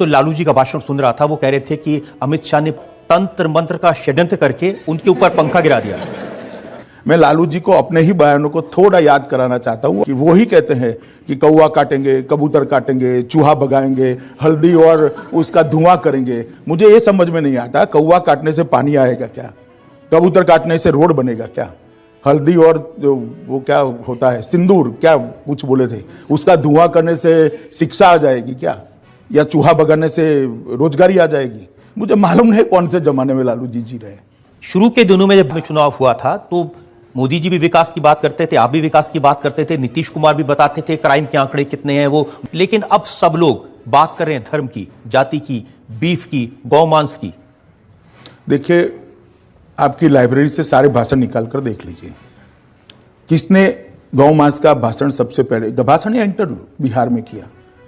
तो लालू जी का भाषण सुन रहा था, वो कह रहे थे कि अमित शाह ने तंत्र मंत्र का षड्यंत्र करके उनके ऊपर पंखा गिरा दिया। मैं लालू जी को अपने ही बयानों को थोड़ा याद कराना चाहता हूं कि वो ही कहते हैं कि कौवा काटेंगे, कबूतर काटेंगे, चूहा भगाएंगे, हल्दी और उसका धुआं करेंगे। मुझे ये समझ में नहीं आता, कौवा काटने से पानी आएगा क्या? कबूतर काटने से रोड बनेगा क्या? हल्दी और वो क्या होता है, सिंदूर क्या कुछ बोले थे, उसका धुआं करने से शिक्षा आ जाएगी क्या? या चूहा भगाने से रोजगारी आ जाएगी? मुझे मालूम नहीं कौन से जमाने में लालू जी जी रहे। शुरू के दिनों में जब चुनाव हुआ था तो मोदी जी भी विकास की बात करते थे, आप भी विकास की बात करते थे, नीतीश कुमार भी बताते थे क्राइम के आंकड़े कितने हैं वो, लेकिन अब सब लोग बात कर रहे हैं धर्म की, जाति की, बीफ की, गौमांस की। देखिए, आपकी लाइब्रेरी से सारे भाषण निकाल कर देख लीजिए, किसने गौमांस का भाषण सबसे पहले, भाषण या इंटरव्यू बिहार में किया?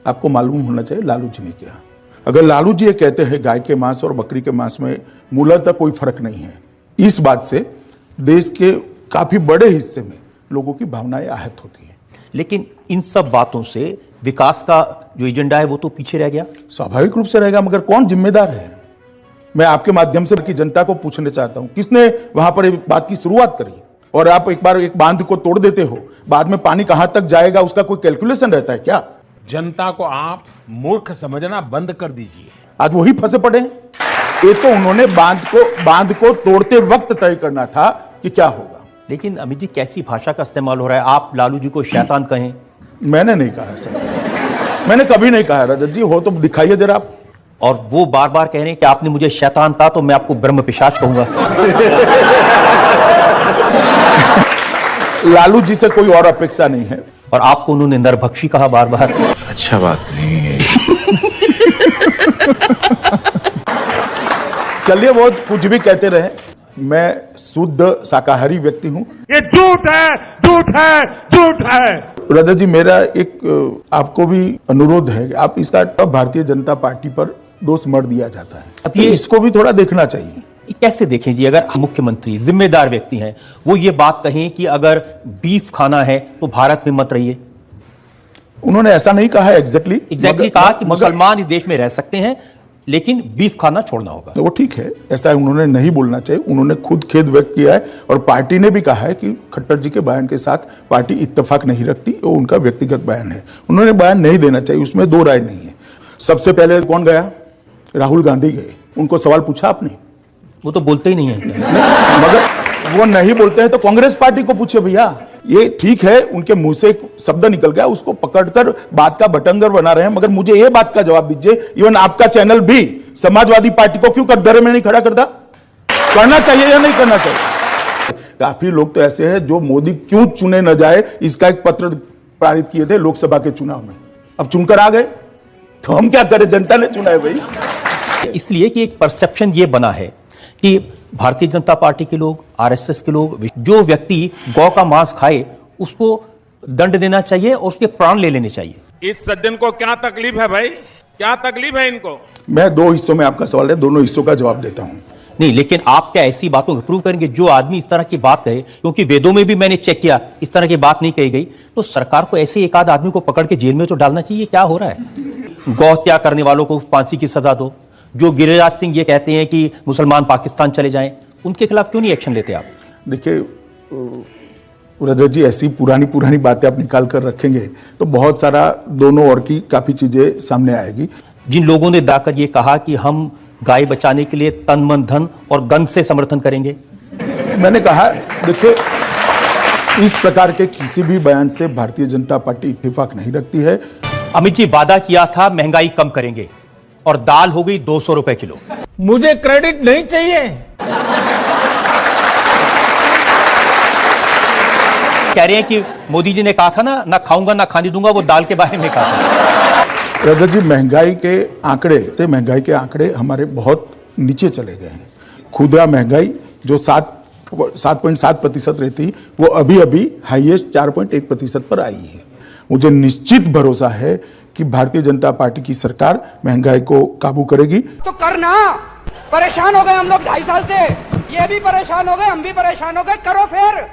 आपको मालूम होना चाहिए, लालू जी ने किया। अगर लालू जी ये कहते हैं गाय के मांस और बकरी के मांस में मूलतः कोई फर्क नहीं है, इस बात से देश के काफी बड़े हिस्से में लोगों की भावनाएं आहत होती हैं। लेकिन इन सब बातों से विकास का जो एजेंडा है वो तो पीछे रह गया। स्वाभाविक रूप से रहेगा, मगर कौन जिम्मेदार है? मैं आपके माध्यम से की जनता को पूछना चाहता हूं, किसने वहां पर बात की शुरुआत करी? और आप एक बार एक बांध को तोड़ देते हो, बाद में पानी कहां तक जाएगा उसका कोई कैलकुलेशन रहता है क्या? जनता को आप मूर्ख समझना बंद कर दीजिए। आज वही फंसे पड़े हैं। ये तो उन्होंने बांध को तोड़ते वक्त तय करना था कि क्या होगा। लेकिन अमित जी, कैसी भाषा का इस्तेमाल हो रहा है? आप लालू जी को शैतान कहें। मैंने नहीं कहा सर, मैंने कभी नहीं कहा। रजत जी, हो तो दिखाइए जरा आप। और वो बार बार कह रहे हैं कि आपने मुझे शैतान कहा तो मैं आपको ब्रह्म पिशाच कहूंगा। लालू जी से कोई और अपेक्षा नहीं है। और आपको उन्होंने नरभक्षी कहा बार बार। अच्छा बात नहीं है। चलिए, वो कुछ भी कहते रहे, मैं शुद्ध शाकाहारी व्यक्ति हूं। ये झूठ है, झूठ है, झूठ है। रजत जी, मेरा एक आपको भी अनुरोध है, आप इसका भारतीय जनता पार्टी पर दोष मर दिया जाता है, अब तो ये इसको भी थोड़ा देखना चाहिए। कैसे देखें जी, अगर मुख्यमंत्री जिम्मेदार व्यक्ति हैं, वो ये बात कहें कि अगर बीफ खाना है तो भारत में मत रहिए। उन्होंने ऐसा नहीं कहा है एग्जैक्टली कहा कि मुसलमान इस देश में रह सकते हैं लेकिन बीफ खाना छोड़ना होगा। वो ठीक है, ऐसा उन्होंने नहीं बोलना चाहिए। उन्होंने खुद खेद व्यक्त किया है और पार्टी ने भी कहा है कि खट्टर जी के बयान के साथ पार्टी इत्तेफाक नहीं रखती, वो उनका व्यक्तिगत बयान है, उन्होंने बयान नहीं देना चाहिए, उसमें दो राय नहीं है। सबसे पहले कौन गया? राहुल गांधी गए। उनको सवाल पूछा आपने? वो तो बोलते ही नहीं है। मगर वो नहीं बोलते हैं तो कांग्रेस पार्टी को पूछे भैया। ये ठीक है, उनके मुंह से एक शब्द निकल गया, उसको पकड़कर बात का बटंगर बना रहे हैं, मगर मुझे ये बात का जवाब दीजिए, इवन आपका चैनल भी समाजवादी पार्टी को क्यों कटघरे में नहीं खड़ा करता? करना चाहिए या नहीं करना चाहिए? काफी लोग तो ऐसे हैं जो मोदी क्यों चुने न जाए इसका एक पत्र पारित किए थे लोकसभा के चुनाव में, अब चुनकर आ गए, तो हम क्या करें? जनता ने चुना है भाई। इसलिए कि एक परसेप्शन ये बना है कि भारतीय जनता पार्टी के लोग, आरएसएस के लोग, जो व्यक्ति गौ का मांस खाए उसको दंड देना चाहिए और उसके प्राण ले लेने चाहिए। इस सज्जन को क्या तकलीफ है भाई? क्या तकलीफ है इनको? मैं दो हिस्सों में आपका सवाल है, दोनों हिस्सों का जवाब देता हूं। नहीं, लेकिन आप क्या ऐसी बातों को प्रूव करेंगे? जो आदमी इस तरह की बात कहे, क्योंकि वेदों में भी मैंने चेक किया इस तरह की बात नहीं कही गई, तो सरकार को ऐसे एक आध आदमी को पकड़ के जेल में तो डालना चाहिए। क्या हो रहा है? गौ हत्या करने वालों को फांसी की सजा दो। जो गिरिराज सिंह ये कहते हैं कि मुसलमान पाकिस्तान चले जाएं, उनके खिलाफ क्यों नहीं एक्शन लेते आप? देखिए रजत जी, ऐसी पुरानी बातें आप निकाल कर रखेंगे तो बहुत सारा दोनों ओर की काफी चीजें सामने आएगी। जिन लोगों ने दाकर ये कहा कि हम गाय बचाने के लिए तन मन धन और गन से समर्थन करेंगे, मैंने कहा, देखिए, इस प्रकार के किसी भी बयान से भारतीय जनता पार्टी इत्तेफाक नहीं रखती है। अमित जी वादा किया था महंगाई कम करेंगे और दाल हो गई 200 रुपए किलो। मुझे क्रेडिट नहीं चाहिए। कह रहे हैं कि मोदी जी ने कहा था ना खाऊंगा ना खाने दूंगा, वो दाल के बारे में कहा था। रजत जी, महंगाई के आंकड़े हमारे बहुत नीचे चले गए हैं। खुदरा महंगाई जो 7.7% रहती, वो अभी हाईएस्ट 4.1% पर आई है। मुझे निश्चित भरोसा है कि भारतीय जनता पार्टी की सरकार महंगाई को काबू करेगी। तो करना, परेशान हो गए हम लोग 2.5 साल से, ये भी परेशान हो गए, हम भी परेशान हो गए, करो फिर,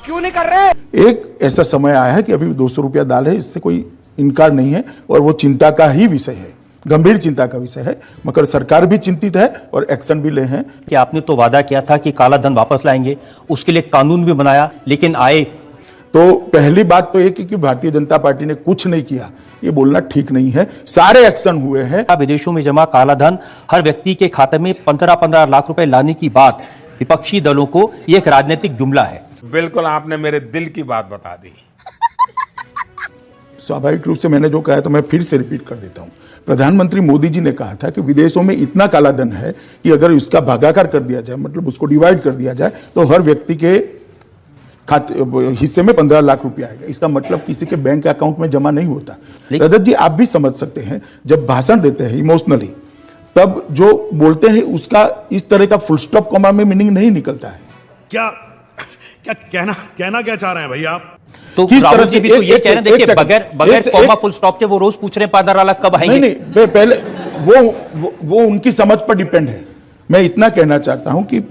क्यों नहीं कर रहे? एक ऐसा समय आया है कि अभी 200 रुपया दाल है, इससे कोई इनकार नहीं है और वो चिंता का ही विषय है। गंभीर चिंता का विषय है, मगर सरकार भी चिंतित है और एक्शन भी ले हैं। कि आपने तो वादा किया था कि काला धन वापस लाएंगे, उसके लिए कानून भी बनाया, लेकिन आए तो पहली बात तो एक कि भारतीय जनता पार्टी ने कुछ नहीं किया, ये बोलना ठीक नहीं है। सारे एक्शन हुए हैं। विदेशों में जमा काला धन हर व्यक्ति के खाते में 15-15 लाख रुपए लाने की बात विपक्षी दलों को ये एक राजनीतिक जुमला है। बिल्कुल आपने मेरे दिल की बात बता दी। स्वाभाविक रूप से मैंने जो कहा है तो मैं फिर से रिपीट कर देता हूं। प्रधानमंत्री मोदी जी ने कहा था कि विदेशों में इतना काला धन है कि अगर उसका भागाकार कर दिया जाए, मतलब उसको डिवाइड कर दिया जाए, तो हर व्यक्ति के खाते हिस्से में 15 लाख रुपया आएगा। इसका मतलब किसी के बैंक अकाउंट में जमा नहीं होता। रजत जी, आप भी समझ सकते हैं, जब भाषण देते हैं इमोशनली, तब जो बोलते हैं उसका इस तरह का फुल स्टॉप कॉमा में मीनिंग नहीं निकलता है। क्या क्या कहना क्या चाह रहे हैं भैया आप? तो किस राहुल तरह जी से भी तो ये कह रहे हैं, देखिए बगैर कॉमा फुल स्टॉप के वो रोज पूछ रहे हैं 15 लाख कब आएंगे। नहीं, पहले वो उनकी समझ पर डिपेंड है। मैं इतना कहना चाहता हूं कि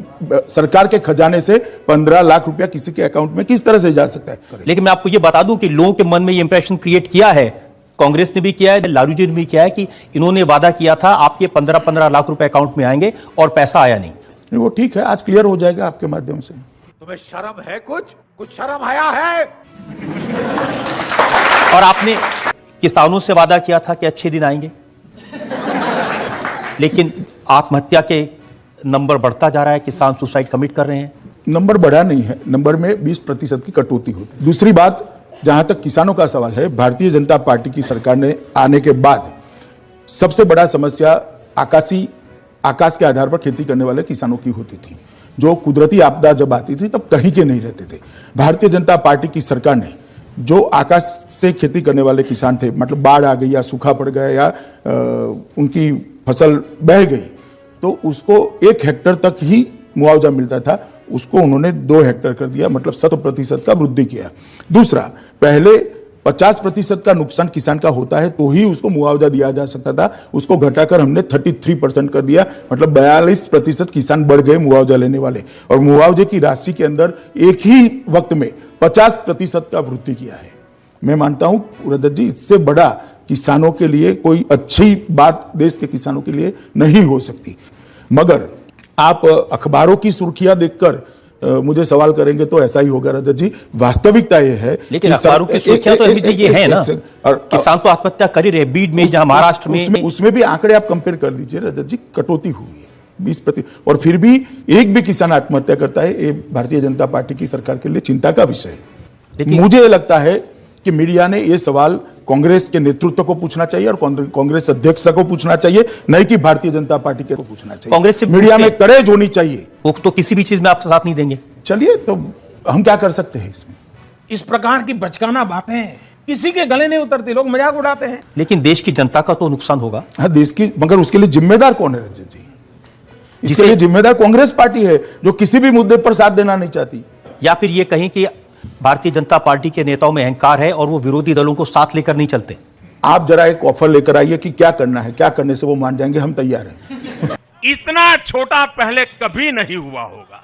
सरकार के खजाने से 15 लाख रुपया किसी के अकाउंट में किस तरह से जा सकता है। लेकिन मैं आपको ये बता दूं कि लोगों के मन में ये इंप्रेशन क्रिएट किया है, कांग्रेस ने भी किया है, लालू जी ने भी किया है कि इन्होंने वादा किया था आपके 15-15 लाख रुपए अकाउंट में आएंगे और पैसा आया नहीं। वो ठीक है, आज क्लियर हो जाएगा आपके माध्यम से। तुम्हें शर्म है? कुछ शर्म आया है? और आपने किसानों से वादा किया था कि अच्छे दिन आएंगे, लेकिन आत्महत्या के नंबर बढ़ता जा रहा है, किसान सुसाइड कमिट कर रहे हैं। नंबर बढ़ा नहीं है, नंबर में 20% की कटौती होती। दूसरी बात, जहां तक किसानों का सवाल है, भारतीय जनता पार्टी की सरकार ने आने के बाद सबसे बड़ा समस्या आकाश के आधार पर खेती करने वाले किसानों की होती थी। जो कुदरती आपदा जब आती थी तब कहीं के नहीं रहते थे। भारतीय जनता पार्टी की सरकार ने जो आकाश से खेती करने वाले किसान थे, मतलब बाढ़ आ गई या सूखा पड़ गया या उनकी फसल बह गई, तो उसको 1 हेक्टेयर तक ही मुआवजा मिलता था, उसको उन्होंने 2 हेक्टेयर कर दिया, मतलब 100% का वृद्धि किया। दूसरा, पहले 50% का नुकसान किसान का होता है तो ही उसको मुआवजा दिया जा सकता था, उसको घटाकर हमने 33% कर दिया, मतलब 42% किसान बढ़ गए मुआवजा लेने वाले। और मुआवजे की राशि के अंदर एक ही वक्त में 50% का वृद्धि किया है। मैं मानता हूं रजत जी, इससे बड़ा किसानों के लिए कोई अच्छी बात देश के किसानों के लिए नहीं हो सकती। मगर आप अखबारों की सुर्खियां देखकर मुझे सवाल करेंगे तो ऐसा ही होगा रजत जी। वास्तविकता ये है, लेकिन अखबारों की सुर्खियां तो अभी ये है ना, और किसान तो आत्महत्या कर ही रहे। बीड में, जहां महाराष्ट्र में, उसमें भी आंकड़े आप कंपेयर कर लीजिए रजत जी, कटौती हुई है 20%, और फिर भी एक भी किसान आत्महत्या करता है। ये भारतीय जनता पार्टी की सरकार के लिए चिंता का विषय है। मुझे लगता है कि मीडिया ने ये सवाल कांग्रेस के नेतृत्व को पूछना चाहिए और कांग्रेस अध्यक्ष को पूछना चाहिए, नहीं कि भारतीय जनता पार्टी के को पूछना चाहिए। कांग्रेस से मीडिया में करेज होनी चाहिए। वो तो किसी भी चीज में आपका साथ नहीं देंगे। चलिए, तो हम क्या कर सकते हैं इसमें? इस प्रकार की बचकाना बातें किसी के गले नहीं उतरती, लोग मजाक उड़ाते हैं। लेकिन देश की जनता का तो नुकसान होगा। हाँ, देश की, मगर उसके लिए जिम्मेदार कौन है रजत जी? इसके लिए जिम्मेदार कांग्रेस पार्टी है, जो किसी भी मुद्दे पर साथ देना नहीं चाहती। या फिर ये कहें कि भारतीय जनता पार्टी के नेताओं में अहंकार है और वो विरोधी दलों को साथ लेकर नहीं चलते। आप जरा एक ऑफर लेकर आइए कि क्या करना है, क्या करने से वो मान जाएंगे, हम तैयार हैं। इतना छोटा पहले कभी नहीं हुआ होगा।